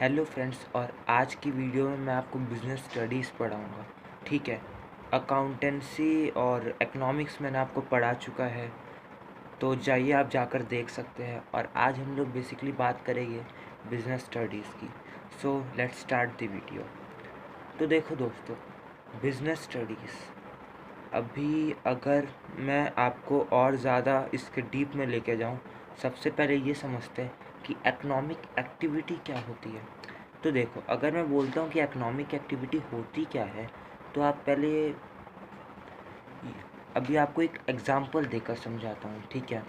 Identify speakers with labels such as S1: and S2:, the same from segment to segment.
S1: Hello friends, और आज की वीडियो में मैं आपको बिज़नेस स्टडीज़ पढ़ाऊँगा। ठीक है। अकाउंटेंसी और इकोनॉमिक्स मैंने आपको पढ़ा चुका है, तो जाइए आप जाकर देख सकते हैं। और आज हम लोग बेसिकली बात करेंगे बिज़नेस स्टडीज़ की। So let's start the video. तो देखो दोस्तों, बिज़नेस स्टडीज़ अभी अगर मैं आपको और ज़्यादा इसके डीप में लेके जाऊँ, सबसे पहले ये समझते हैं कि इकोनॉमिक एक्टिविटी क्या होती है। तो देखो, अगर मैं बोलता हूँ कि इकोनॉमिक एक्टिविटी होती क्या है, तो आप पहले अभी आपको एक एग्ज़ाम्पल देकर समझाता हूँ। ठीक है।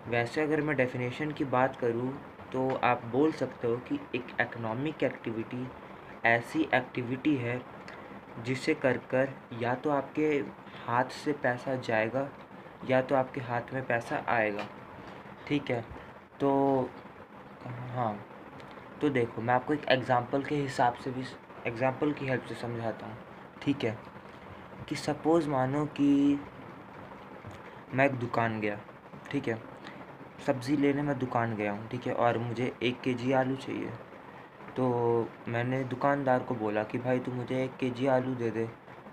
S1: वैसे अगर मैं डेफिनेशन की बात करूँ, तो आप बोल सकते हो कि एक इकोनॉमिक एक्टिविटी ऐसी एक्टिविटी है जिसे कर कर या तो आपके हाथ से पैसा जाएगा या तो आपके हाथ में पैसा आएगा। ठीक है। तो हाँ, तो देखो, मैं आपको एक एग्ज़ाम्पल के हिसाब से भी एग्ज़ाम्पल की हेल्प से समझाता हूँ। ठीक है। कि सपोज़ मानो कि मैं एक दुकान गया। ठीक है। सब्ज़ी लेने मैं दुकान गया हूँ। ठीक है। और मुझे 1 केजी आलू चाहिए। तो मैंने दुकानदार को बोला कि भाई तू मुझे 1 केजी आलू दे दे।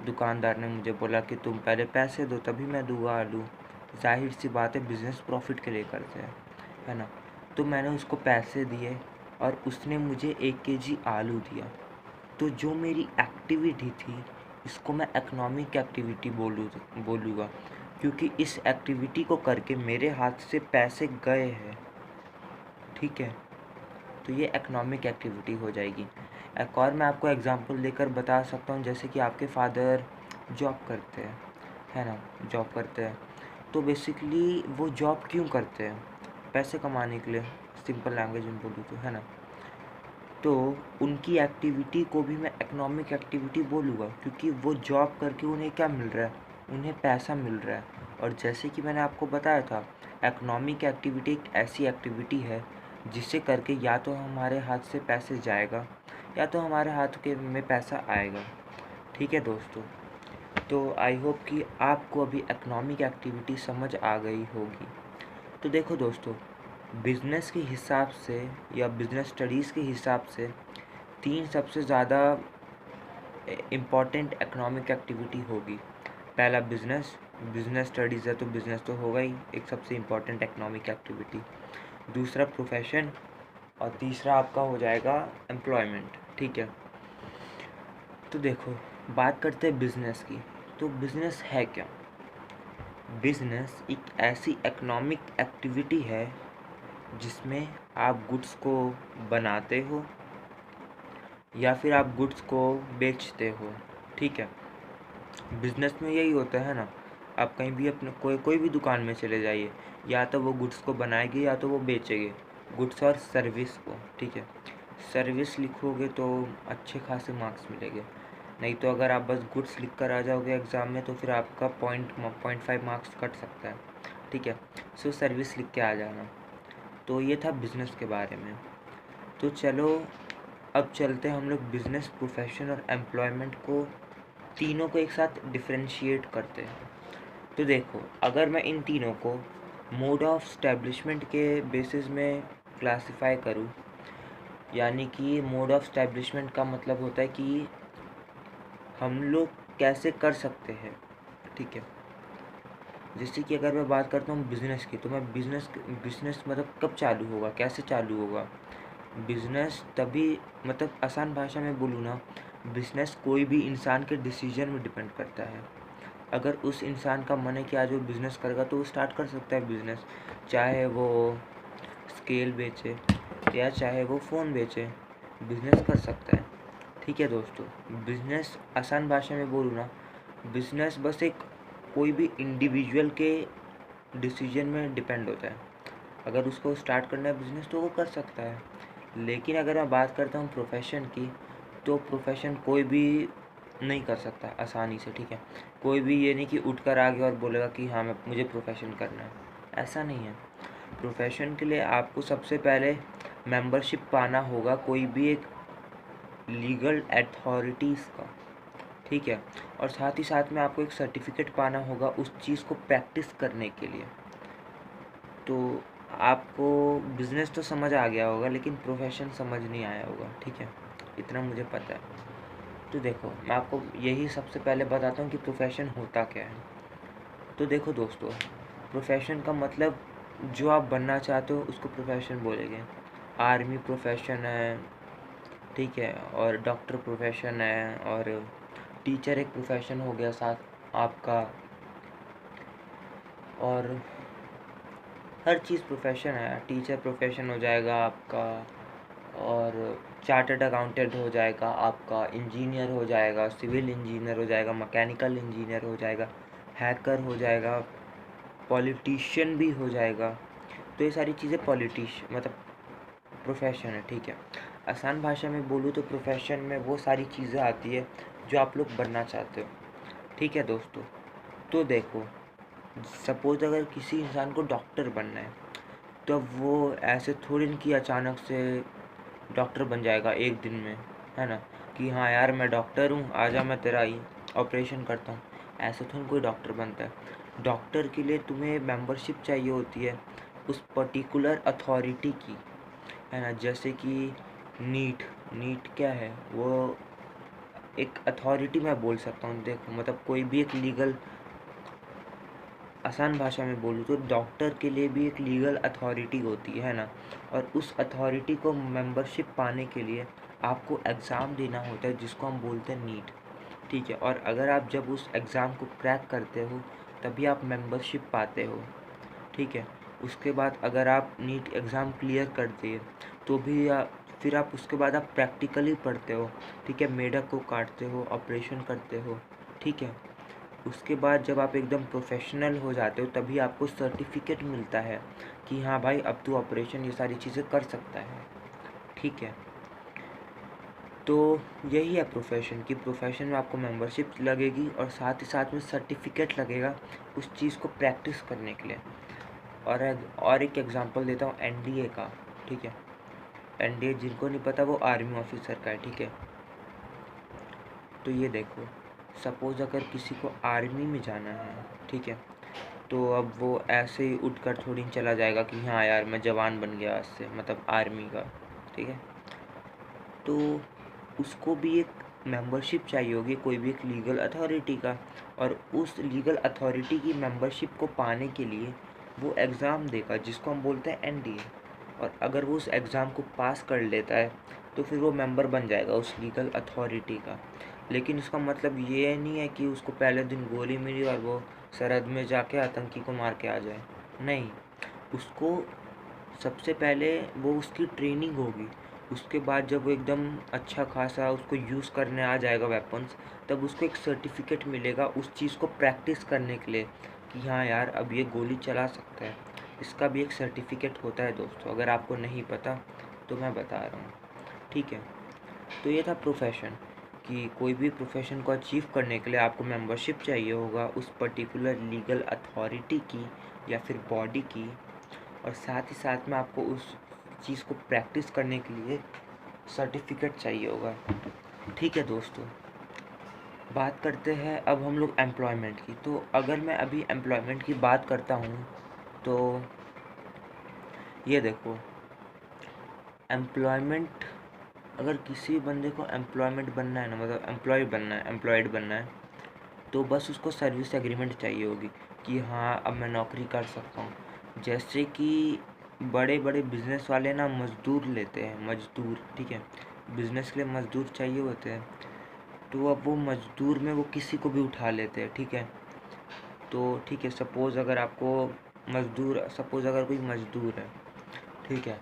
S1: दुकानदार ने मुझे बोला कि तुम पहले पैसे दो तभी मैं दूंगा आलू। जाहिर सी बात है, बिज़नेस प्रॉफिट के लिए करते हैं, है ना। तो मैंने उसको पैसे दिए और उसने मुझे 1 केजी आलू दिया। तो जो मेरी एक्टिविटी थी, इसको मैं इकोनॉमिक एक्टिविटी बोलूँगा, क्योंकि इस एक्टिविटी को करके मेरे हाथ से पैसे गए हैं। ठीक है। तो ये इकोनॉमिक एक्टिविटी हो जाएगी। एक और मैं आपको एग्जांपल देकर बता सकता हूँ, जैसे कि आपके फादर जॉब करते हैं, है ना, जॉब करते हैं। तो बेसिकली वो जॉब क्यों करते हैं? पैसे कमाने के लिए, सिंपल लैंग्वेज में बोलूँ तो, है ना। तो उनकी एक्टिविटी को भी मैं इकोनॉमिक एक्टिविटी बोलूँगा, क्योंकि वो जॉब करके उन्हें क्या मिल रहा है? उन्हें पैसा मिल रहा है। और जैसे कि मैंने आपको बताया था, इकोनॉमिक एक्टिविटी एक ऐसी एक्टिविटी है जिसे करके या तो हमारे हाथ से पैसे जाएगा या तो हमारे हाथ के में पैसा आएगा। ठीक है दोस्तों। तो आई होप कि आपको अभी इकोनॉमिक एक्टिविटी समझ आ गई होगी। तो देखो दोस्तों, बिज़नेस के हिसाब से या बिज़नेस स्टडीज़ के हिसाब से 3 सबसे ज़्यादा इम्पॉर्टेंट इकोनॉमिक एक्टिविटी होगी। पहला बिज़नेस, बिज़नेस स्टडीज़ है तो बिज़नेस तो होगा ही, एक सबसे इम्पॉर्टेंट इकोनॉमिक एक्टिविटी। दूसरा प्रोफेशन, और तीसरा आपका हो जाएगा एम्प्लॉयमेंट। ठीक है। तो देखो, बात करते हैं बिज़नेस की। तो बिज़नेस है क्या? बिज़नेस एक ऐसी इकोनॉमिक एक्टिविटी है जिसमें आप गुड्स को बनाते हो या फिर आप गुड्स को बेचते हो। ठीक है। बिज़नेस में यही होता है ना। आप कहीं भी अपने कोई भी दुकान में चले जाइए, या तो वो गुड्स को बनाएगी या तो वो बेचेगी, गुड्स और सर्विस को। ठीक है। सर्विस लिखोगे तो अच्छे खासे मार्क्स मिलेंगे, नहीं तो अगर आप बस गुड्स लिख कर आ जाओगे एग्ज़ाम में तो फिर आपका 0.5 मार्क्स कट सकता है। ठीक है। सो सर्विस लिख के आ जाना। तो ये था बिज़नेस के बारे में। तो चलो, अब चलते हैं हम लोग बिज़नेस, प्रोफेशन और एम्प्लॉयमेंट को, तीनों को एक साथ डिफरेंशिएट करते हैं। तो देखो, अगर मैं इन तीनों को मोड ऑफ स्टैब्लिशमेंट के बेसिस में क्लासिफाई करूँ, यानी कि मोड ऑफ स्टैब्लिशमेंट का मतलब होता है कि हम लोग कैसे कर सकते हैं। ठीक है। जैसे कि अगर मैं बात करता हूँ बिज़नेस की, तो मैं बिज़नेस मतलब कब चालू होगा, कैसे चालू होगा? बिज़नेस तभी, मतलब आसान भाषा में बोलूँ ना, बिज़नेस कोई भी इंसान के डिसीजन में डिपेंड करता है। अगर उस इंसान का मन है कि आज वो बिज़नेस करेगा तो वो स्टार्ट कर सकता है बिज़नेस, चाहे वो स्केल बेचे या चाहे वो फ़ोन बेचे, बिज़नेस कर सकता है। ठीक है दोस्तों। बिज़नेस आसान भाषा में बोलूँ ना, बिज़नेस बस एक कोई भी इंडिविजुअल के डिसीजन में डिपेंड होता है। अगर उसको स्टार्ट करना है बिज़नेस तो वो कर सकता है। लेकिन अगर मैं बात करता हूँ प्रोफेशन की, तो प्रोफेशन कोई भी नहीं कर सकता आसानी से। ठीक है। कोई भी ये नहीं कि उठ कर आ गया और बोलेगा कि हाँ मुझे प्रोफेशन करना है, ऐसा नहीं है। प्रोफेशन के लिए आपको सबसे पहले मेंबरशिप पाना होगा कोई भी एक लीगल अथॉरिटीज़ का। ठीक है। और साथ ही साथ में आपको एक सर्टिफिकेट पाना होगा उस चीज़ को प्रैक्टिस करने के लिए। तो आपको बिज़नेस तो समझ आ गया होगा लेकिन प्रोफेशन समझ नहीं आया होगा, ठीक है, इतना मुझे पता है। तो देखो मैं आपको यही सबसे पहले बताता हूँ कि प्रोफेशन होता क्या है। तो देखो दोस्तों, प्रोफेशन का मतलब जो आप बनना चाहते हो उसको प्रोफेशन बोलेंगे। आर्मी प्रोफेशन है, ठीक है, और डॉक्टर प्रोफेशन है, और टीचर एक प्रोफेशन हो गया साथ आपका, और हर चीज़ प्रोफेशन है। टीचर प्रोफेशन हो जाएगा आपका, और चार्टर्ड अकाउंटेंट हो जाएगा आपका, इंजीनियर हो जाएगा, सिविल इंजीनियर हो जाएगा, मैकेनिकल इंजीनियर हो जाएगा, हैकर हो जाएगा, पॉलिटिशियन भी हो जाएगा। तो ये सारी चीज़ें मतलब प्रोफेशन है, ठीक है। आसान भाषा में बोलूँ तो प्रोफेशन में वो सारी चीज़ें आती है जो आप लोग बनना चाहते हो, ठीक है दोस्तों। तो देखो, सपोज अगर किसी इंसान को डॉक्टर बनना है तो वो ऐसे थोड़ी न कि अचानक से डॉक्टर बन जाएगा एक दिन में, है ना, कि हाँ यार मैं डॉक्टर हूँ, आजा मैं तेरा ही ऑपरेशन करता हूँ। ऐसे थोड़ी कोई डॉक्टर बनता है। डॉक्टर के लिए तुम्हें मेंबरशिप चाहिए होती है उस पर्टिकुलर अथॉरिटी की, है ना। जैसे कि नीट नीट क्या है, वो एक अथॉरिटी मैं बोल सकता हूँ। देखो मतलब कोई भी एक लीगल, आसान भाषा में बोलूँ तो डॉक्टर के लिए भी एक लीगल अथॉरिटी होती है ना, और उस अथॉरिटी को मेंबरशिप पाने के लिए आपको एग्ज़ाम देना होता है जिसको हम बोलते हैं नीट, ठीक है। और अगर आप जब उस एग्ज़ाम को क्रैक करते हो तभी आप मेंबरशिप पाते हो, ठीक है। उसके बाद अगर आप नीट एग्ज़ाम क्लियर करते हैं तो भी फिर आप उसके बाद आप प्रैक्टिकली पढ़ते हो, ठीक है, मेढक को काटते हो, ऑपरेशन करते हो, ठीक है। उसके बाद जब आप एकदम प्रोफेशनल हो जाते हो तभी आपको सर्टिफिकेट मिलता है कि हाँ भाई अब तू ऑपरेशन ये सारी चीज़ें कर सकता है, ठीक है। तो यही है प्रोफेशन की, प्रोफेशन में आपको मेंबरशिप लगेगी और साथ ही साथ में सर्टिफिकेट लगेगा उस चीज़ को प्रैक्टिस करने के लिए। और एक एग्जांपल देता हूँ एनडीए का, ठीक है। एनडीए जिनको नहीं पता वो आर्मी ऑफिसर का है, ठीक है। तो ये देखो, सपोज़ अगर किसी को आर्मी में जाना है, ठीक है, तो अब वो ऐसे ही उठकर थोड़ी चला जाएगा कि हाँ यार मैं जवान बन गया आज से, मतलब आर्मी का, ठीक है। तो उसको भी एक मेंबरशिप चाहिए होगी कोई भी एक लीगल अथॉरिटी का, और उस लीगल अथॉरिटी की मेंबरशिप को पाने के लिए वो एग्ज़ाम देगा जिसको हम बोलते हैं एनडीए। और अगर वो उस एग्ज़ाम को पास कर लेता है तो फिर वो मेंबर बन जाएगा उस लीगल अथॉरिटी का। लेकिन इसका मतलब ये नहीं है कि उसको पहले दिन गोली मिली और वो सरहद में जाके आतंकी को मार के आ जाए, नहीं। उसको सबसे पहले वो उसकी ट्रेनिंग होगी, उसके बाद जब वो एकदम अच्छा खासा उसको यूज़ करने आ जाएगा वेपन्स, तब उसको एक सर्टिफिकेट मिलेगा उस चीज़ को प्रैक्टिस करने के लिए कि हाँ यार अब ये गोली चला सकता है। इसका भी एक सर्टिफिकेट होता है दोस्तों, अगर आपको नहीं पता तो मैं बता रहा हूँ, ठीक है। तो ये था प्रोफेशन, कि कोई भी प्रोफेशन को अचीव करने के लिए आपको मेंबरशिप चाहिए होगा उस पर्टिकुलर लीगल अथॉरिटी की या फिर बॉडी की, और साथ ही साथ में आपको उस चीज़ को प्रैक्टिस करने के लिए सर्टिफिकेट चाहिए होगा, ठीक है दोस्तों। बात करते हैं अब हम लोग एम्प्लॉयमेंट की। तो अगर मैं अभी एम्प्लॉयमेंट की बात करता हूँ तो ये देखो, एम्प्लॉयमेंट, अगर किसी बंदे को एम्प्लॉयमेंट बनना है ना, मतलब एम्प्लॉय बनना है, एम्प्लॉयड बनना है, तो बस उसको सर्विस एग्रीमेंट चाहिए होगी कि हाँ अब मैं नौकरी कर सकता हूँ। जैसे कि बड़े बड़े बिजनेस वाले ना मज़दूर लेते हैं, मज़दूर, ठीक है, बिजनेस के लिए मज़दूर चाहिए होते हैं, तो अब वो मज़दूर में वो किसी को भी उठा लेते हैं, ठीक है। तो ठीक है, सपोज़ अगर कोई मज़दूर है, ठीक है,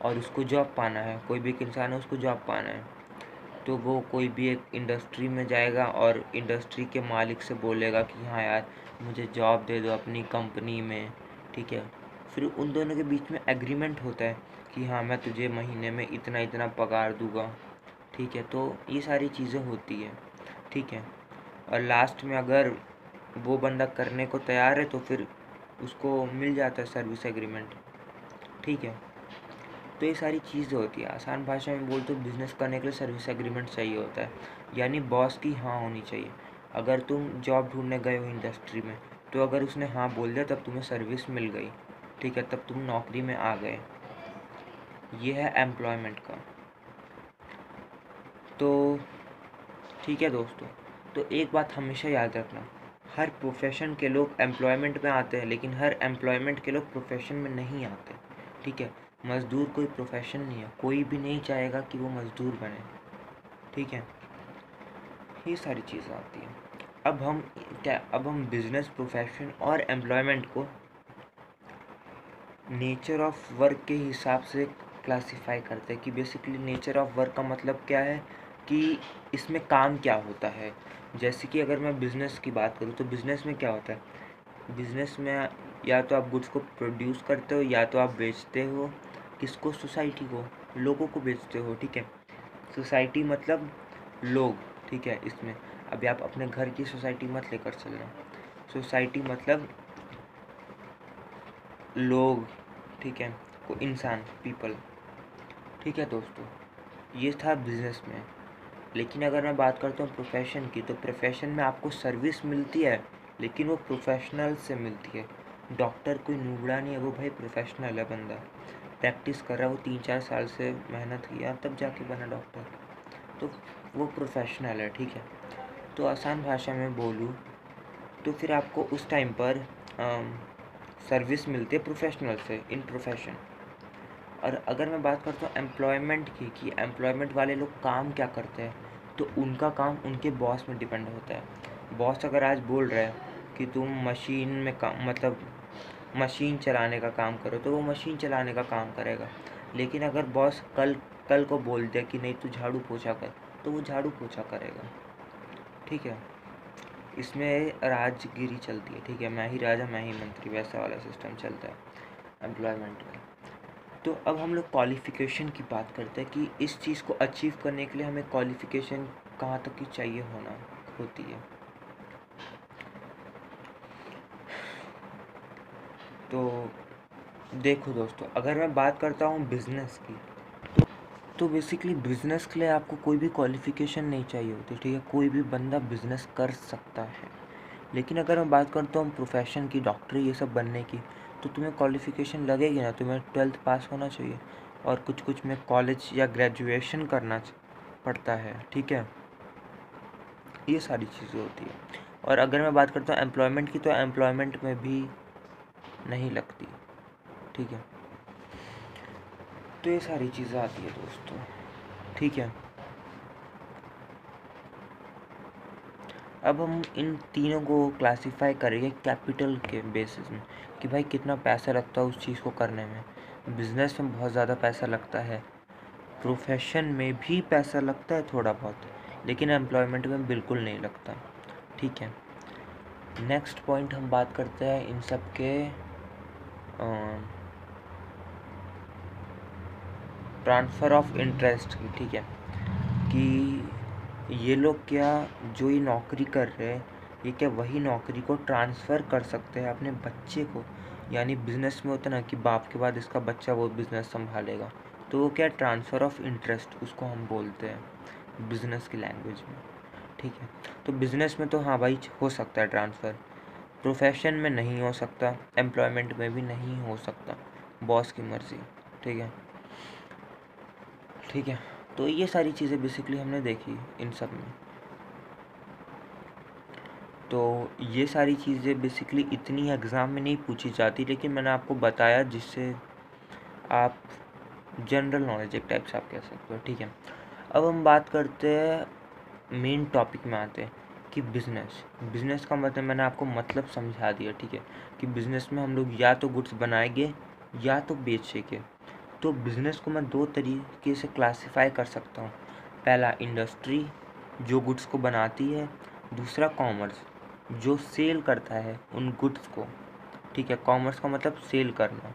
S1: और उसको जॉब पाना है, कोई भी एक इंसान है उसको जॉब पाना है, तो वो कोई भी एक इंडस्ट्री में जाएगा और इंडस्ट्री के मालिक से बोलेगा कि हाँ यार मुझे जॉब दे दो अपनी कंपनी में, ठीक है। फिर उन दोनों के बीच में एग्रीमेंट होता है कि हाँ मैं तुझे महीने में इतना इतना पगार दूंगा, ठीक है। तो ये सारी चीज़ें होती है, ठीक है। और लास्ट में अगर वो बंदा करने को तैयार है तो फिर उसको मिल जाता है सर्विस एग्रीमेंट, ठीक है। तो ये सारी चीज़ें होती है। आसान भाषा में बोल तो बिज़नेस करने के लिए सर्विस एग्रीमेंट चाहिए होता है, यानी बॉस की हाँ होनी चाहिए। अगर तुम जॉब ढूंढने गए हो इंडस्ट्री में, तो अगर उसने हाँ बोल दिया तब तुम्हें सर्विस मिल गई, ठीक है, तब तुम नौकरी में आ गए। ये है एम्प्लॉयमेंट का। तो ठीक है दोस्तों, तो एक बात हमेशा याद रखना, हर प्रोफेशन के लोग एम्प्लॉयमेंट में आते हैं, लेकिन हर एम्प्लॉयमेंट के लोग प्रोफेशन में नहीं आते। ठीक है, मज़दूर कोई प्रोफेशन नहीं है, कोई भी नहीं चाहेगा कि वो मज़दूर बने। ठीक है, ये सारी चीज़ें आती हैं। अब हम बिजनेस, प्रोफेशन और एम्प्लॉयमेंट को नेचर ऑफ वर्क के हिसाब से क्लासिफाई करते हैं कि बेसिकली नेचर ऑफ वर्क का मतलब क्या है कि इसमें काम क्या होता है। जैसे कि अगर मैं बिज़नेस की बात करूँ तो बिज़नेस में क्या होता है, बिज़नेस में या तो आप गुड्स को प्रोड्यूस करते हो या तो आप बेचते हो। किसको? सोसाइटी को, लोगों को बेचते हो। ठीक है, सोसाइटी मतलब लोग। ठीक है, इसमें अभी आप अपने घर की सोसाइटी मत लेकर चलना, सोसाइटी मतलब लोग। ठीक है, को इंसान, पीपल। ठीक है दोस्तों, ये था बिजनेस में। लेकिन अगर मैं बात करता हूँ प्रोफेशन की, तो प्रोफेशन में आपको सर्विस मिलती है, लेकिन वो प्रोफेशनल से मिलती है। डॉक्टर कोई नूबड़ा नहीं है, वो भाई प्रोफेशनल है, बंदा प्रैक्टिस कर रहा है, वो 3-4 साल से मेहनत किया तब जाके बना डॉक्टर, तो वो प्रोफेशनल है। ठीक है, तो आसान भाषा में बोलूँ तो फिर आपको उस टाइम पर सर्विस मिलती है प्रोफेशनल से, इन प्रोफेशन। और अगर मैं बात करता हूँ एम्प्लॉयमेंट की, कि एम्प्लॉयमेंट वाले लोग काम क्या करते हैं, तो उनका काम उनके बॉस में डिपेंड होता है। बॉस अगर आज बोल रहा है कि तुम मशीन में काम, मतलब मशीन चलाने का काम करो, तो वो मशीन चलाने का काम करेगा। लेकिन अगर बॉस कल को बोल दिया कि नहीं तू झाड़ू पोछा कर, तो वो झाड़ू पोछा करेगा। ठीक है, इसमें राजगिरी चलती है। ठीक है, मैं ही राजा मैं ही मंत्री, वैसा वाला सिस्टम चलता है एम्प्लॉयमेंट में। तो अब हम लोग क्वालिफ़िकेशन की बात करते हैं कि इस चीज़ को अचीव करने के लिए हमें क्वालिफ़िकेशन कहाँ तक की चाहिए होती है। तो देखो दोस्तों, अगर मैं बात करता हूँ बिज़नेस की, तो बेसिकली बिज़नेस के लिए आपको कोई भी क्वालिफ़िकेशन नहीं चाहिए होती। ठीक है, कोई भी बंदा बिज़नेस कर सकता है। लेकिन अगर मैं बात करता हूँ प्रोफेशन की, डॉक्टरी ये सब बनने की, तो तुम्हें क्वालिफ़िकेशन लगेगी ना, तुम्हें 12th पास होना चाहिए, और कुछ में कॉलेज या ग्रेजुएशन करना पड़ता है। ठीक है, ये सारी चीज़ें होती है। और अगर मैं बात करता हूँ एम्प्लॉयमेंट की, तो एम्प्लॉयमेंट में भी नहीं लगती। ठीक है, तो ये सारी चीज़ें आती है दोस्तों। ठीक है, अब हम इन तीनों को क्लासिफाई करेंगे कैपिटल के बेसिस में, कि भाई कितना पैसा लगता है उस चीज़ को करने में। बिज़नेस में बहुत ज़्यादा पैसा लगता है, प्रोफेशन में भी पैसा लगता है थोड़ा बहुत, लेकिन एम्प्लॉयमेंट में बिल्कुल नहीं लगता। ठीक है, नेक्स्ट पॉइंट हम बात करते हैं इन सब के ट्रांसफ़र ऑफ इंटरेस्ट की। ठीक है, कि ये लोग क्या, जो ये नौकरी कर रहे हैं, ये क्या वही नौकरी को ट्रांसफ़र कर सकते हैं अपने बच्चे को। यानी बिज़नेस में होता है ना कि बाप के बाद इसका बच्चा वो बिज़नेस संभालेगा, तो वो क्या ट्रांसफ़र ऑफ इंटरेस्ट उसको हम बोलते हैं बिज़नेस की लैंग्वेज में। ठीक है, तो बिज़नेस में तो हाँ भाई हो सकता है ट्रांसफ़र, प्रोफेशन में नहीं हो सकता, एम्प्लॉयमेंट में भी नहीं हो सकता, बॉस की मर्ज़ी। ठीक है, ठीक है, तो ये सारी चीज़ें बेसिकली हमने देखी इन सब में। तो ये सारी चीज़ें बेसिकली इतनी एग्ज़ाम में नहीं पूछी जाती, लेकिन मैंने आपको बताया जिससे आप जनरल नॉलेज एक टाइप से आप कह सकते हो। ठीक है, अब हम बात करते हैं मेन टॉपिक में आते हैं कि बिज़नेस का मतलब मैंने आपको मतलब समझा दिया। ठीक है, कि बिज़नेस में हम लोग या तो गुड्स बनाएंगे या तो बेचेंगे। तो बिज़नेस को मैं 2 तरीके से क्लासिफाई कर सकता हूँ। पहला इंडस्ट्री, जो गुड्स को बनाती है। दूसरा कॉमर्स, जो सेल करता है उन गुड्स को। ठीक है, कॉमर्स का मतलब सेल करना।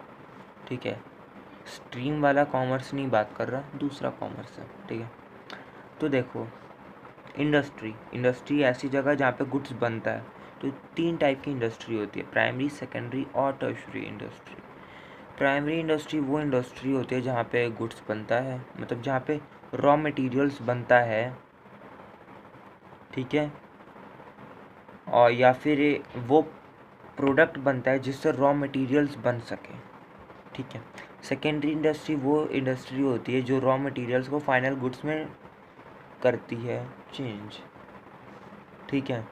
S1: ठीक है, स्ट्रीम वाला कॉमर्स नहीं बात कर रहा, दूसरा कॉमर्स है। ठीक है, तो देखो इंडस्ट्री ऐसी जगह जहाँ पे गुड्स बनता है। तो 3 टाइप की इंडस्ट्री होती है, प्राइमरी, सेकेंडरी और टर्शरी इंडस्ट्री। प्राइमरी इंडस्ट्री वो इंडस्ट्री होती है जहाँ पे गुड्स बनता है, मतलब जहाँ पे रॉ मटेरियल्स बनता है। ठीक है, और या फिर वो प्रोडक्ट बनता है जिससे रॉ मटेरियल्स बन सके। ठीक है। सेकेंडरी इंडस्ट्री वो इंडस्ट्री होती है जो रॉ मटेरियल्स को फाइनल गुड्स में करती है चेंज, ठीक है।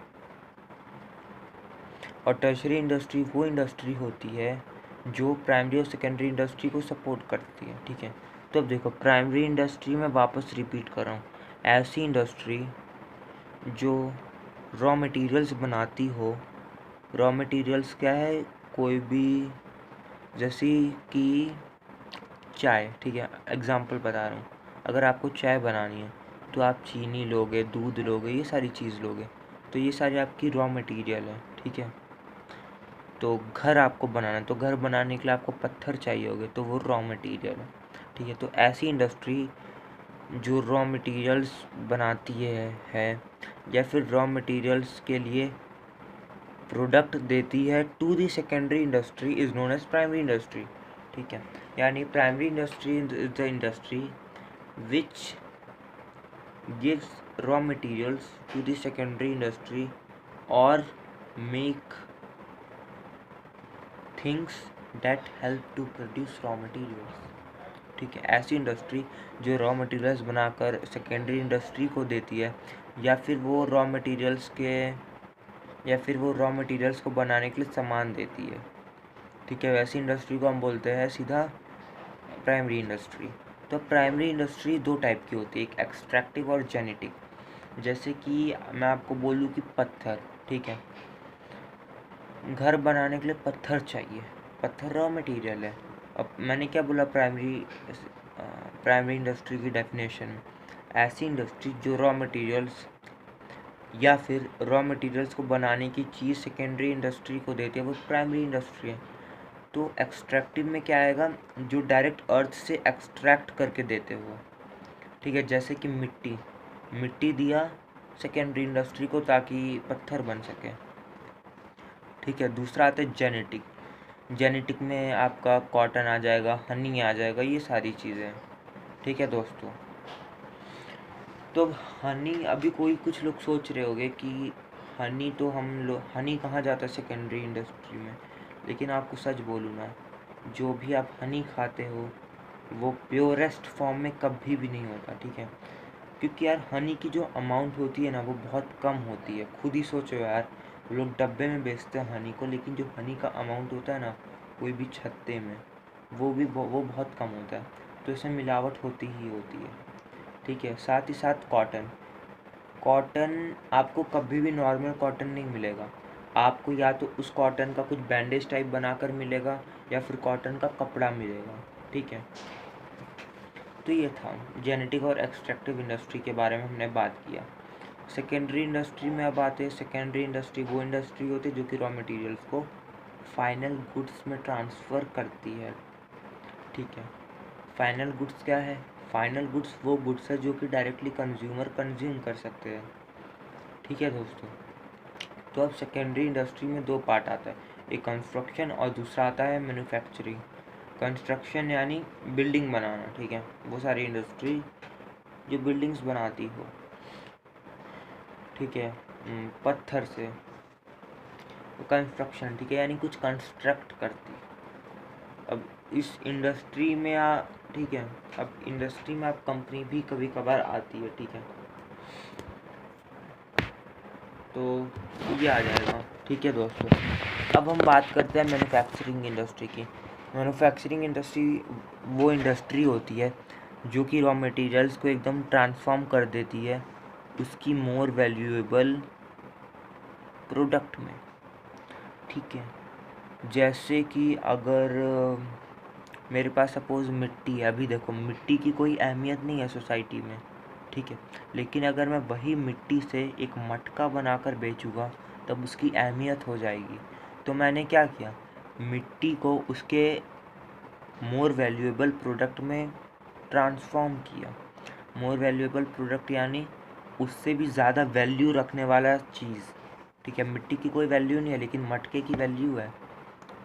S1: और टर्शरी इंडस्ट्री वो इंडस्ट्री होती है जो प्राइमरी और सेकेंडरी इंडस्ट्री को सपोर्ट करती है, ठीक है। तो अब देखो, प्राइमरी इंडस्ट्री में वापस रिपीट कर रहा हूँ, ऐसी इंडस्ट्री जो रॉ मटेरियल्स बनाती हो। रॉ मटेरियल्स क्या है, कोई भी, जैसे कि चाय, ठीक है, एग्जांपल बता रहा हूँ। अगर आपको चाय बनानी है तो आप चीनी लोगे, दूध लोगे, ये सारी चीज़ लोगे, तो ये सारी आपकी रॉ मटेरियल है, ठीक है। तो घर आपको बनाना है तो घर बनाने के लिए आपको पत्थर चाहिए होंगे, तो वो रॉ मटेरियल है, ठीक है। तो ऐसी इंडस्ट्री जो रॉ मटेरियल्स बनाती है या फिर रॉ मटेरियल्स के लिए प्रोडक्ट देती है to the secondary industry is known as primary industry, ठीक है। यानी primary industry is the industry which gives raw materials to the secondary industry और make things that help to produce raw materials, ठीक है। ऐसी industry जो raw materials बनाकर secondary industry को देती है या फिर वो रॉ मटेरियल्स को बनाने के लिए सामान देती है, ठीक है। वैसी इंडस्ट्री को हम बोलते हैं सीधा प्राइमरी इंडस्ट्री। तो प्राइमरी इंडस्ट्री दो टाइप की होती है, एक एक्सट्रैक्टिव और जेनेटिक। जैसे कि मैं आपको बोलूँ कि पत्थर, ठीक है, घर बनाने के लिए पत्थर चाहिए, पत्थर रॉ मटेरियल है। अब मैंने क्या बोला, प्राइमरी इंडस्ट्री की डेफिनेशन, ऐसी इंडस्ट्री जो रॉ मटेरियल्स या फिर रॉ मटेरियल्स को बनाने की चीज़ सेकेंडरी इंडस्ट्री को देती है, वो प्राइमरी इंडस्ट्री है। तो एक्सट्रैक्टिव में क्या आएगा, जो डायरेक्ट अर्थ से एक्सट्रैक्ट करके देते हो, ठीक है। जैसे कि मिट्टी दिया सेकेंडरी इंडस्ट्री को ताकि पत्थर बन सके, ठीक है। दूसरा आता है जेनेटिक में आपका कॉटन आ जाएगा, हनी आ जाएगा, ये सारी चीज़ें, ठीक है दोस्तों। तो हनी, अभी कुछ लोग सोच रहे होंगे कि हनी कहाँ जाता है सेकेंडरी इंडस्ट्री में, लेकिन आपको सच बोलूँ ना, जो भी आप हनी खाते हो वो प्योरेस्ट फॉर्म में कभी भी नहीं होता, ठीक है। क्योंकि यार हनी की जो अमाउंट होती है ना वो बहुत कम होती है। खुद ही सोचो यार, लोग डब्बे में बेचते हैं हनी को, लेकिन जो हनी का अमाउंट होता है ना कोई भी छत्ते में, वो बहुत कम होता है। तो इसमें मिलावट होती ही होती है, ठीक है। साथ ही साथ कॉटन आपको कभी भी नॉर्मल कॉटन नहीं मिलेगा। आपको या तो उस कॉटन का कुछ बैंडेज टाइप बनाकर मिलेगा या फिर कॉटन का कपड़ा मिलेगा, ठीक है। तो ये था जेनेटिक और एक्सट्रैक्टिव इंडस्ट्री के बारे में हमने बात किया। सेकेंडरी इंडस्ट्री में अब आते हैं। सेकेंडरी इंडस्ट्री वो इंडस्ट्री होती है जो कि रॉ मटेरियल्स को फाइनल गुड्स में ट्रांसफ़र करती है, ठीक है। फाइनल गुड्स क्या है, फाइनल गुड्स वो गुड्स है जो कि डायरेक्टली कंज्यूमर कंज्यूम कर सकते हैं, ठीक है दोस्तों। तो अब सेकेंडरी इंडस्ट्री में दो पार्ट आता है, एक कंस्ट्रक्शन और दूसरा आता है मैन्युफैक्चरिंग। कंस्ट्रक्शन यानी बिल्डिंग बनाना, ठीक है, वो सारी इंडस्ट्री जो बिल्डिंग्स बनाती हो, ठीक है, पत्थर से। कंस्ट्रक्शन, ठीक है, यानी कुछ कंस्ट्रक्ट करती। अब इस इंडस्ट्री में ठीक है, अब इंडस्ट्री में आप कंपनी भी कभी कभार आती है, ठीक है। तो ये आ जाएगा, ठीक है दोस्तों। अब हम बात करते हैं मैन्युफैक्चरिंग इंडस्ट्री की। मैन्युफैक्चरिंग इंडस्ट्री वो इंडस्ट्री होती है जो कि रॉ मटेरियल्स को एकदम ट्रांसफॉर्म कर देती है उसकी मोर वैल्यूएबल प्रोडक्ट में, ठीक है। जैसे कि अगर मेरे पास सपोज़ मिट्टी है, अभी देखो मिट्टी की कोई अहमियत नहीं है सोसाइटी में, ठीक है, लेकिन अगर मैं वही मिट्टी से एक मटका बनाकर बेचूँगा तब उसकी अहमियत हो जाएगी। तो मैंने क्या किया, मिट्टी को उसके मोर वैल्यूएबल प्रोडक्ट में ट्रांसफॉर्म किया। मोर वैल्यूएबल प्रोडक्ट यानी उससे भी ज़्यादा वैल्यू रखने वाला चीज़, ठीक है। मिट्टी की कोई वैल्यू नहीं है लेकिन मटके की वैल्यू है,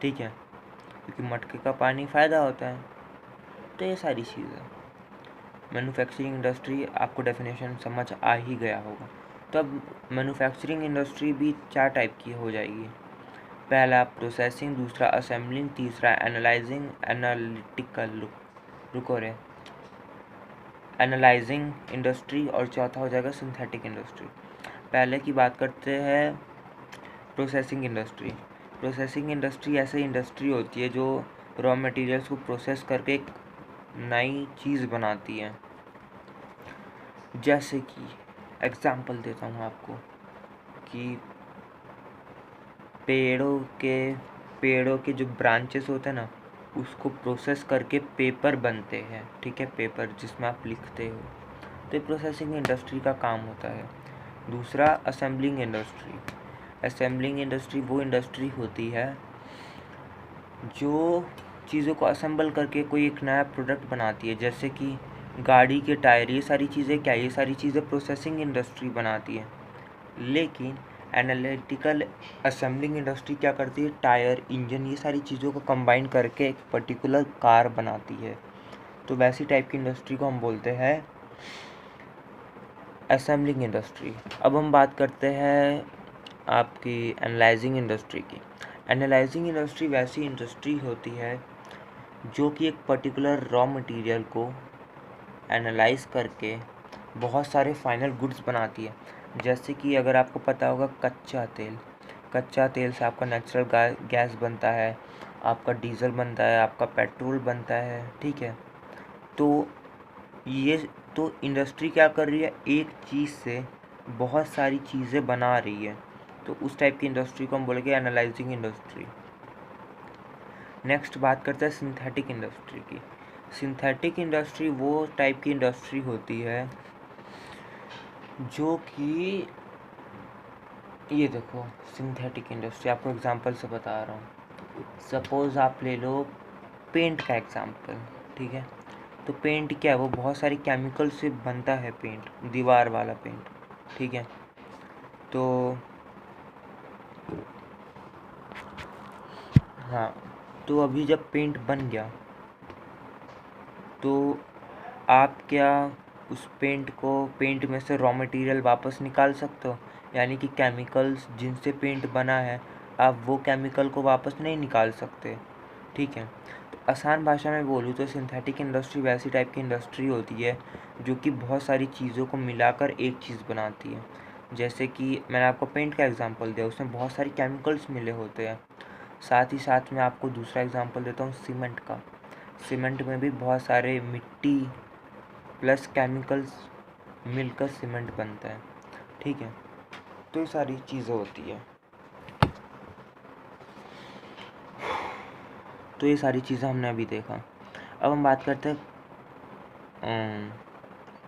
S1: ठीक है, क्योंकि मटके का पानी फ़ायदा होता है। तो ये सारी चीज़ें, मैन्युफैक्चरिंग इंडस्ट्री आपको डेफिनेशन समझ आ ही गया होगा। तो अब मैन्युफैक्चरिंग इंडस्ट्री भी चार टाइप की हो जाएगी। पहला प्रोसेसिंग, दूसरा असेंबलिंग, तीसरा एनालाइजिंग एनालिटिकल रुको रे एनालाइजिंग इंडस्ट्री, और चौथा हो जाएगा सिंथेटिक इंडस्ट्री। पहले की बात करते हैं प्रोसेसिंग इंडस्ट्री। प्रोसेसिंग इंडस्ट्री ऐसी इंडस्ट्री होती है जो रॉ मटेरियल्स को प्रोसेस करके एक नई चीज़ बनाती है। जैसे कि एग्जांपल देता हूँ आपको कि पेड़ों के जो ब्रांचेस होते हैं ना, उसको प्रोसेस करके पेपर बनते हैं, ठीक है, पेपर जिसमें आप लिखते हो, तो ये प्रोसेसिंग इंडस्ट्री का काम होता है। दूसरा असेंबलिंग इंडस्ट्री। असेंबलिंग इंडस्ट्री वो इंडस्ट्री होती है जो चीज़ों को असेंबल करके कोई एक नया प्रोडक्ट बनाती है, जैसे कि गाड़ी के टायर, ये सारी चीज़ें क्या, ये सारी चीज़ें प्रोसेसिंग इंडस्ट्री बनाती है। लेकिन एनालिटिकल असेंबलिंग इंडस्ट्री क्या करती है, टायर, इंजन, ये सारी चीज़ों को कंबाइन करके एक पर्टिकुलर कार बनाती है। तो वैसी टाइप की इंडस्ट्री को हम बोलते हैं असेंबलिंग इंडस्ट्री। अब हम बात करते हैं आपकी एनालाइजिंग इंडस्ट्री की। एनालाइजिंग इंडस्ट्री वैसी इंडस्ट्री होती है जो कि एक पर्टिकुलर रॉ मटेरियल को एनालाइज करके बहुत सारे फाइनल गुड्स बनाती है। जैसे कि अगर आपको पता होगा कच्चा तेल से आपका नेचुरल गैस बनता है, आपका डीजल बनता है, आपका पेट्रोल बनता है, ठीक है। तो ये तो इंडस्ट्री क्या कर रही है, एक चीज़ से बहुत सारी चीज़ें बना रही है, तो उस टाइप की इंडस्ट्री को हम बोलेंगे एनालाइजिंग इंडस्ट्री। नेक्स्ट बात करते हैं सिंथेटिक इंडस्ट्री की। सिंथेटिक इंडस्ट्री वो टाइप की इंडस्ट्री होती है जो कि, ये देखो, सिंथेटिक इंडस्ट्री आपको एग्जांपल से बता रहा हूँ। सपोज़ आप ले लो पेंट का एग्जांपल, ठीक है। तो पेंट क्या है, वो बहुत सारी केमिकल से बनता है पेंट, दीवार वाला पेंट, ठीक है। तो हाँ, तो अभी जब पेंट बन गया तो आप क्या उस पेंट में से रॉ मटेरियल वापस निकाल सकते हो, यानी कि केमिकल्स जिनसे पेंट बना है, आप वो केमिकल को वापस नहीं निकाल सकते, ठीक है। तो आसान भाषा में बोलूँ तो सिंथेटिक इंडस्ट्री वैसी टाइप की इंडस्ट्री होती है जो कि बहुत सारी चीज़ों को मिलाकर एक चीज़ बनाती है। जैसे कि मैंने आपको पेंट का एग्जांपल दिया, उसमें बहुत सारी केमिकल्स मिले होते हैं। साथ ही साथ मैं आपको दूसरा एग्जांपल देता हूँ सीमेंट का। सीमेंट में भी बहुत सारे मिट्टी प्लस केमिकल्स मिलकर सीमेंट बनता है, ठीक है। तो ये सारी चीज़ें होती है। तो ये सारी चीज़ें हमने अभी देखा। अब हम बात करते हैं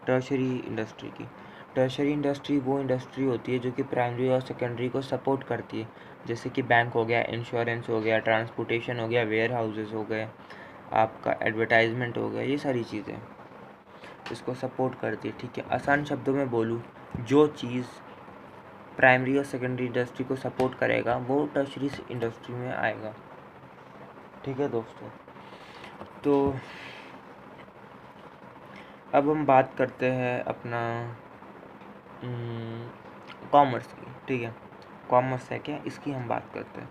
S1: टर्शरी इंडस्ट्री की। टर्शरी इंडस्ट्री वो इंडस्ट्री होती है जो कि प्राइमरी और सेकेंडरी को सपोर्ट करती है, जैसे कि बैंक हो गया, इंश्योरेंस हो गया, ट्रांसपोर्टेशन हो गया, वेयर हाउसेस हो गए, आपका एडवर्टाइजमेंट हो गया, ये सारी चीज़ें इसको सपोर्ट करती है, ठीक है। आसान शब्दों में बोलूँ, जो चीज़ प्राइमरी और सेकेंडरी इंडस्ट्री को सपोर्ट करेगा वो टर्शरी इंडस्ट्री में आएगा, ठीक है दोस्तों। तो अब हम बात करते हैं अपना कॉमर्स की, ठीक है। कॉमर्स है क्या, इसकी हम बात करते हैं।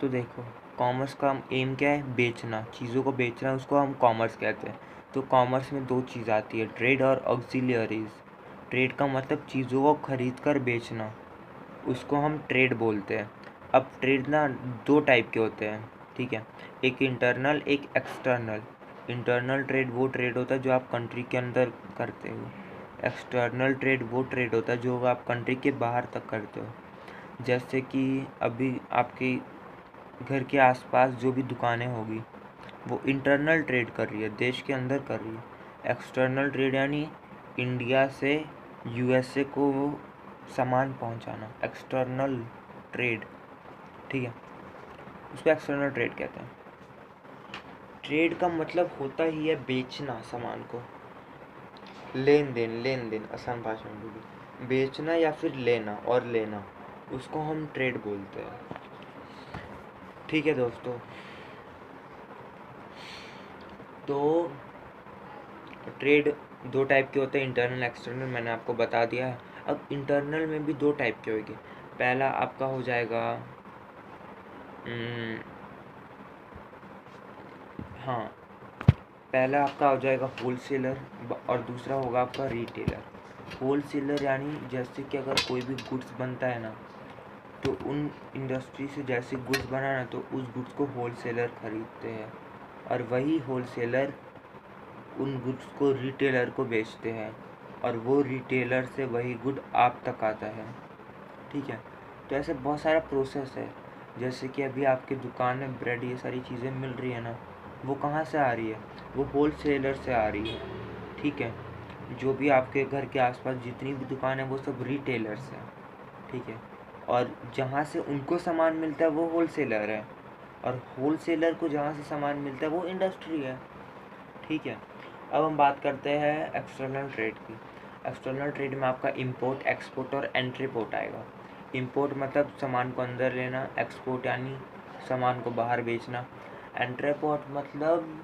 S1: तो देखो, कॉमर्स का एम क्या है, बेचना, चीज़ों को बेचना, उसको हम कॉमर्स कहते हैं। तो कॉमर्स में दो चीज़ आती है, ट्रेड और ऑक्सिलियरीज। ट्रेड का मतलब चीज़ों को खरीद कर बेचना, उसको हम ट्रेड बोलते हैं। अब ट्रेड ना दो टाइप के होते हैं, ठीक है, एक इंटरनल, एक एक्सटर्नल। इंटरनल ट्रेड वो ट्रेड होता है जो आप कंट्री के अंदर करते हो। एक्सटर्नल ट्रेड वो ट्रेड होता है जो आप कंट्री के बाहर तक करते हो। जैसे कि अभी आपके घर के आसपास जो भी दुकानें होगी वो इंटरनल ट्रेड कर रही है, देश के अंदर कर रही है। एक्सटर्नल ट्रेड यानी इंडिया से यूएसए को सामान पहुंचाना, एक्सटर्नल ट्रेड, ठीक है, उसको एक्सटर्नल ट्रेड कहते हैं। ट्रेड का मतलब होता ही है बेचना, सामान को, लेन देन आसान भाषा में बोली, बेचना या फिर लेना और लेना, उसको हम ट्रेड बोलते हैं, ठीक है दोस्तों। तो ट्रेड दो टाइप के होते हैं, इंटरनल एक्सटर्नल, मैंने आपको बता दिया है। अब इंटरनल में भी दो टाइप के होंगे। पहला आपका हो जाएगा हाँ, पहला आपका हो जाएगा होलसेलर और दूसरा होगा आपका रिटेलर। होलसेलर यानी जैसे कि अगर कोई भी गुड्स बनता है ना, तो उन इंडस्ट्री से जैसे गुड्स बना ना, तो उस गुड्स को होलसेलर खरीदते हैं और वही होलसेलर उन गुड्स को रिटेलर को बेचते हैं और वो रिटेलर से वही गुड आप तक आता है। ठीक है, तो ऐसे बहुत सारा प्रोसेस है। जैसे कि अभी आपके दुकान में ब्रेड ये सारी चीज़ें मिल रही है ना, वो कहाँ से आ रही है? वो होलसेलर से आ रही है। ठीक है, जो भी आपके घर के आसपास जितनी भी दुकान है वो सब रिटेलर्स हैं। ठीक है, और जहाँ से उनको सामान मिलता है वो होलसेलर है, और होलसेलर को जहाँ से सामान मिलता है वो इंडस्ट्री है। ठीक है, अब हम बात करते हैं एक्सटर्नल ट्रेड की। एक्सटर्नल ट्रेड में आपका इंपोर्ट, एक्सपोर्ट और एंट्रीपोर्ट आएगा। इंपोर्ट मतलब सामान को अंदर लेना, एक्सपोर्ट यानी सामान को बाहर बेचना, एंट्रीपोर्ट मतलब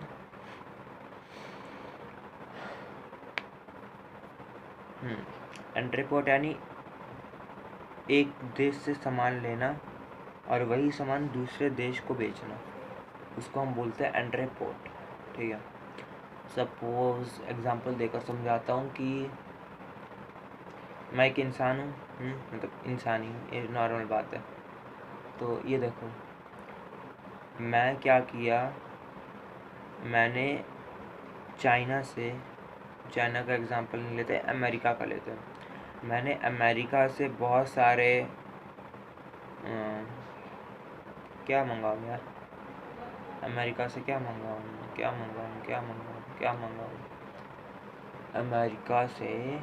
S1: एंट्रीपोर्ट यानी एक देश से सामान लेना और वही सामान दूसरे देश को बेचना, उसको हम बोलते हैं एंट्रीपोर्ट। ठीक है, सपोज एग्जांपल देकर समझाता हूँ कि मैं एक इंसान हूँ, मतलब इंसान ही हूँ, ये नॉर्मल बात है। तो ये देखो, मैं क्या किया, मैंने चाइना का एग्जांपल नहीं लेते, अमेरिका का लेते हैं। मैंने अमेरिका से बहुत सारे क्या मंगाऊँ यार, अमेरिका से क्या मंगाऊँ। अमेरिका से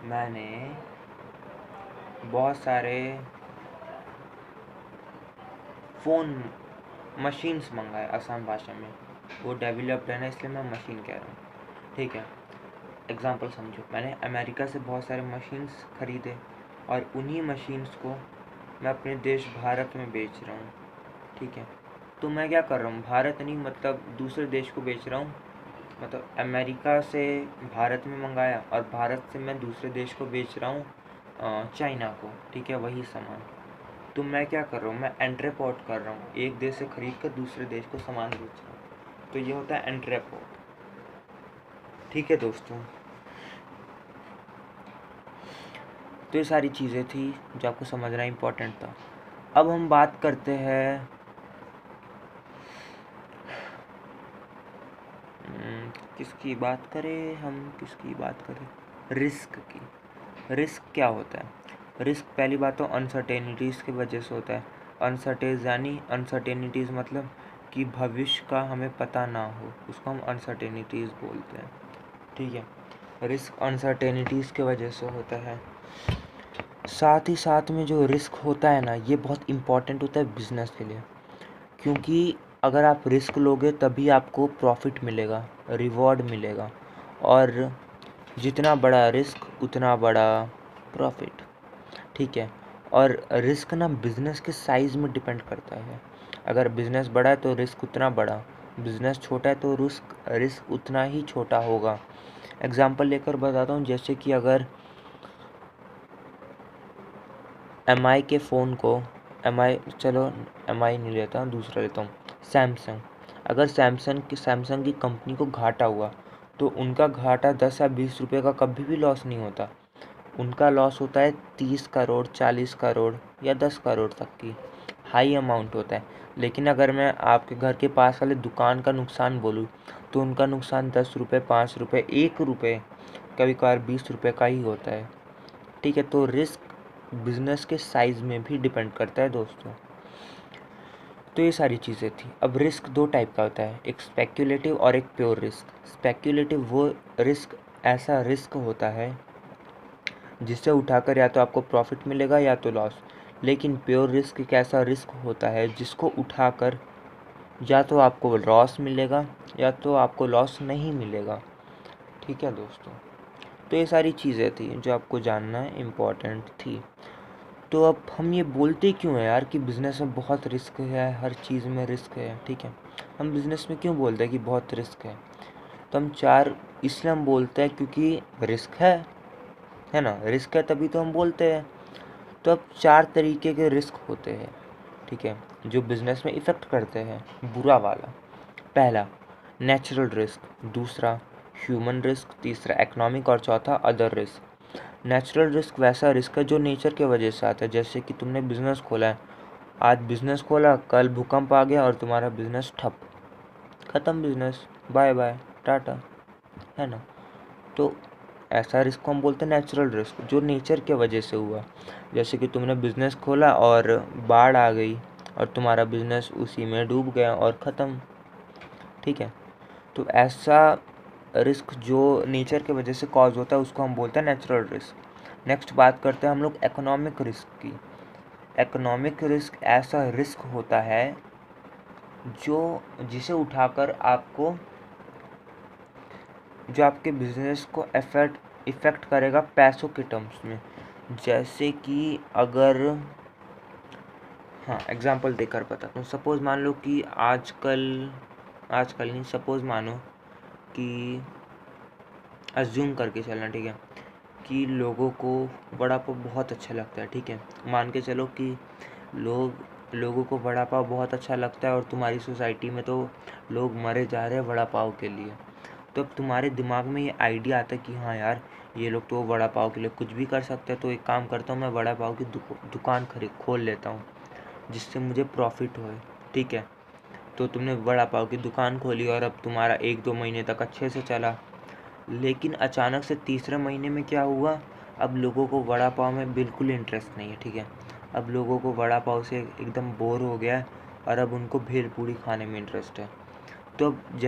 S1: मैंने बहुत सारे फ़ोन मशीन्स मंगाए, आसान भाषा में। वो डेवलप्ड है ना, इसलिए मैं मशीन कह रहा हूँ। ठीक है, एग्जांपल समझो, मैंने अमेरिका से बहुत सारे मशीन्स खरीदे और उन्हीं मशीन्स को मैं अपने देश भारत में बेच रहा हूँ। ठीक है, तो मैं क्या कर रहा हूँ, भारत नहीं मतलब दूसरे देश को बेच रहा हूँ। मतलब अमेरिका से भारत में मंगाया और भारत से मैं दूसरे देश को बेच रहा हूँ चाइना को। ठीक है, वही सामान। तो मैं क्या कर रहा हूँ, मैं एंट्रीपोर्ट कर रहा हूँ, एक देश से खरीद कर दूसरे देश को सामान बेच रहा हूँ। तो ये होता है एंट्रीपोर्ट। ठीक है दोस्तों, तो ये सारी चीज़ें थी जो आपको समझना इम्पोर्टेंट था। अब हम बात करते हैं किसकी बात करें, रिस्क की। रिस्क क्या होता है? रिस्क पहली बात तो अनसर्टेनिटीज़ की वजह से होता है। अनसर्टेनिटीज़ मतलब कि भविष्य का हमें पता ना हो, उसको हम अनसर्टेनिटीज़ बोलते हैं। ठीक है, रिस्क अनसर्टेनिटीज़ की वजह से होता है। साथ ही साथ में जो रिस्क होता है ना, ये बहुत इम्पॉर्टेंट होता है बिज़नेस के लिए, क्योंकि अगर आप रिस्क लोगे तभी आपको प्रॉफिट मिलेगा, रिवॉर्ड मिलेगा, और जितना बड़ा रिस्क उतना बड़ा प्रॉफिट। ठीक है, और रिस्क ना बिज़नेस के साइज़ में डिपेंड करता है। अगर बिज़नेस बड़ा है तो रिस्क उतना बड़ा, बिज़नेस छोटा है तो रिस्क उतना ही छोटा होगा। एग्जांपल लेकर बताता हूँ, जैसे कि अगर MI के फ़ोन को MI नहीं लेता, दूसरा लेता हूँ, सैमसंग। अगर सैमसंग की कंपनी को घाटा हुआ तो उनका घाटा 10 या 20 रुपये का कभी भी लॉस नहीं होता। उनका लॉस होता है 30 करोड़, 40 करोड़ या 10 करोड़ तक की हाई अमाउंट होता है। लेकिन अगर मैं आपके घर के पास वाले दुकान का नुकसान बोलूँ तो उनका नुकसान 10 रुपये, 5 रुपये, 1 रुपये, कभी कभार 20 रुपये का ही होता है। ठीक है, तो रिस्क बिज़नेस के साइज़ में भी डिपेंड करता है दोस्तों। तो ये सारी चीज़ें थी। अब रिस्क दो टाइप का होता है, एक स्पेक्यूलेटिव और एक प्योर रिस्क। स्पेक्यूलेटिव वो रिस्क ऐसा रिस्क होता है जिससे उठाकर या तो आपको प्रॉफिट मिलेगा या तो लॉस। लेकिन प्योर रिस्क एक ऐसा रिस्क होता है जिसको उठाकर या तो आपको लॉस मिलेगा या तो आपको लॉस नहीं मिलेगा। ठीक है दोस्तों, तो ये सारी चीज़ें थी जो आपको जानना इम्पोर्टेंट थी। तो अब हम ये बोलते क्यों हैं यार कि बिज़नेस में बहुत रिस्क है, हर चीज़ में रिस्क है। ठीक है, हम बिज़नेस में क्यों बोलते हैं कि बहुत रिस्क है? तो इसलिए हम बोलते हैं क्योंकि रिस्क है ना, रिस्क है तभी तो हम बोलते हैं। तो अब 4 तरीके के रिस्क होते हैं। ठीक है, जो बिजनेस में इफ़ेक्ट करते हैं बुरा वाला। पहला नेचुरल रिस्क, दूसरा ह्यूमन रिस्क, तीसरा इकोनॉमिक और चौथा अदर रिस्क। नेचुरल रिस्क वैसा रिस्क है जो नेचर के वजह से आता है, जैसे कि तुमने बिजनेस खोला है, आज बिजनेस खोला, कल भूकंप आ गया और तुम्हारा बिजनेस ठप, ख़त्म बिजनेस, बाय बाय टाटा, है ना। तो ऐसा रिस्क को हम बोलते हैं नेचुरल रिस्क, जो नेचर के वजह से हुआ। जैसे कि तुमने बिजनेस खोला और बाढ़ आ गई और तुम्हारा बिजनेस उसी में डूब गया और ख़त्म, ठीक है। तो ऐसा रिस्क जो नेचर के वजह से कॉज होता है उसको हम बोलते हैं नेचुरल रिस्क। नेक्स्ट बात करते हैं हम लोग इकोनॉमिक रिस्क की। इकोनॉमिक रिस्क ऐसा रिस्क होता है जो जिसे उठाकर आपको, जो आपके बिजनेस को इफ़ेक्ट करेगा पैसों के टर्म्स में। जैसे कि अगर, हाँ एग्जांपल देकर बताता हूँ। सपोज़ मान लो कि आजकल नहीं, सपोज़ मानो कि अज्यूम करके चलना, ठीक है, कि लोगों को वड़ा पाव बहुत अच्छा लगता है, ठीक है। मान के चलो कि लोगों को वड़ा पाव बहुत अच्छा लगता है और तुम्हारी सोसाइटी में तो लोग मरे जा रहे हैं वड़ा पाव के लिए। तो अब तुम्हारे दिमाग में ये आइडिया आता है कि हाँ यार, ये लोग तो वड़ा पाव के लिए कुछ भी कर सकते हैं, तो एक काम करता हूँ, मैं वड़ा पाव की दुकान खोल लेता हूँ जिससे मुझे प्रॉफिट होए, ठीक है। तो तुमने वड़ा पाव की दुकान खोली और अब तुम्हारा 1-2 महीने तक अच्छे से चला, लेकिन अचानक से तीसरे महीने में क्या हुआ, अब लोगों को वड़ा पाव में बिल्कुल इंटरेस्ट नहीं है, ठीक है। अब लोगों को वड़ा पाव से एकदम बोर हो गया है और अब उनको भेल पूड़ी खाने में इंटरेस्ट है। तो अब